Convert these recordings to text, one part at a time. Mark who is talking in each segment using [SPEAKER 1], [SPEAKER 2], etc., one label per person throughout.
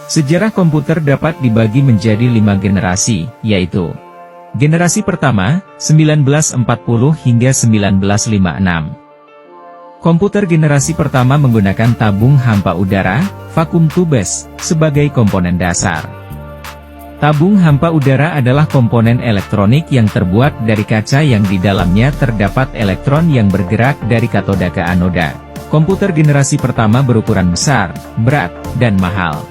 [SPEAKER 1] Sejarah komputer dapat dibagi menjadi 5 generasi, yaitu generasi pertama, 1940 hingga 1956. Komputer generasi pertama menggunakan tabung hampa udara, vacuum tubes, sebagai komponen dasar. Tabung hampa udara adalah komponen elektronik yang terbuat dari kaca yang di dalamnya terdapat elektron yang bergerak dari katoda ke anoda. Komputer generasi pertama berukuran besar, berat, dan mahal.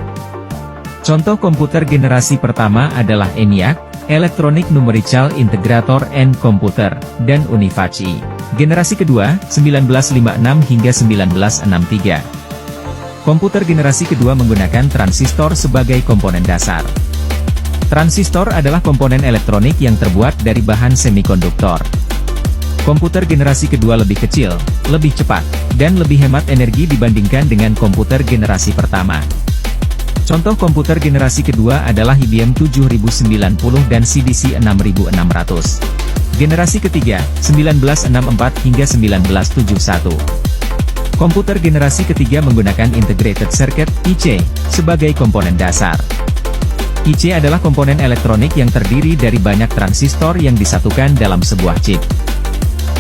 [SPEAKER 1] Contoh komputer generasi pertama adalah ENIAC, Electronic Numerical Integrator and Computer, dan UNIVAC. Generasi kedua, 1956 hingga 1963. Komputer generasi kedua menggunakan transistor sebagai komponen dasar. Transistor adalah komponen elektronik yang terbuat dari bahan semikonduktor. Komputer generasi kedua lebih kecil, lebih cepat, dan lebih hemat energi dibandingkan dengan komputer generasi pertama. Contoh komputer generasi kedua adalah IBM 7090 dan CDC 6600. Generasi ketiga, 1964 hingga 1971. Komputer generasi ketiga menggunakan Integrated Circuit, IC, sebagai komponen dasar. IC adalah komponen elektronik yang terdiri dari banyak transistor yang disatukan dalam sebuah chip.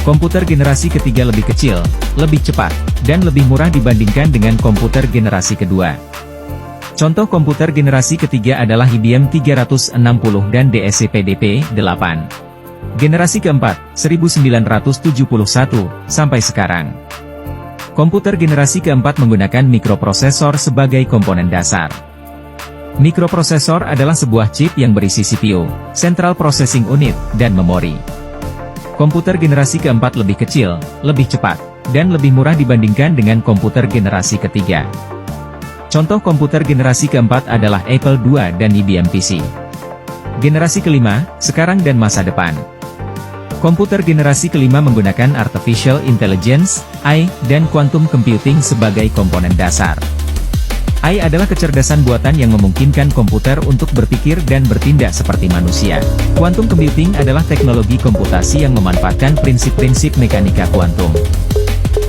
[SPEAKER 1] Komputer generasi ketiga lebih kecil, lebih cepat, dan lebih murah dibandingkan dengan komputer generasi kedua. Contoh komputer generasi ketiga adalah IBM 360 dan DSC-PDP-8. Generasi keempat, 1971, sampai sekarang. Komputer generasi keempat menggunakan mikroprosesor sebagai komponen dasar. Mikroprosesor adalah sebuah chip yang berisi CPU, Central Processing Unit, dan memori. Komputer generasi keempat lebih kecil, lebih cepat, dan lebih murah dibandingkan dengan komputer generasi ketiga. Contoh komputer generasi keempat adalah Apple II dan IBM PC. Generasi kelima, sekarang dan masa depan. Komputer generasi kelima menggunakan Artificial Intelligence, AI, dan Quantum Computing sebagai komponen dasar. AI adalah kecerdasan buatan yang memungkinkan komputer untuk berpikir dan bertindak seperti manusia. Quantum computing adalah teknologi komputasi yang memanfaatkan prinsip-prinsip mekanika kuantum.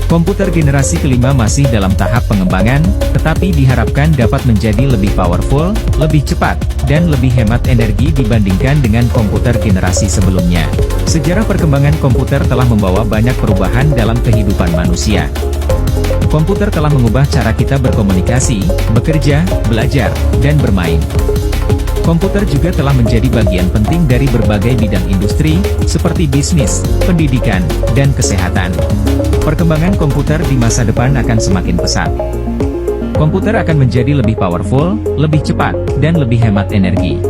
[SPEAKER 1] Komputer generasi kelima masih dalam tahap pengembangan, tetapi diharapkan dapat menjadi lebih powerful, lebih cepat, dan lebih hemat energi dibandingkan dengan komputer generasi sebelumnya. Sejarah perkembangan komputer telah membawa banyak perubahan dalam kehidupan manusia. Komputer telah mengubah cara kita berkomunikasi, bekerja, belajar, dan bermain. Komputer juga telah menjadi bagian penting dari berbagai bidang industri, seperti bisnis, pendidikan, dan kesehatan. Perkembangan komputer di masa depan akan semakin pesat. Komputer akan menjadi lebih powerful, lebih cepat, dan lebih hemat energi.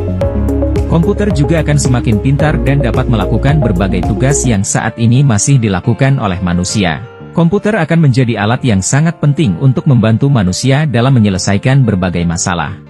[SPEAKER 1] Komputer juga akan semakin pintar dan dapat melakukan berbagai tugas yang saat ini masih dilakukan oleh manusia. Komputer akan menjadi alat yang sangat penting untuk membantu manusia dalam menyelesaikan berbagai masalah.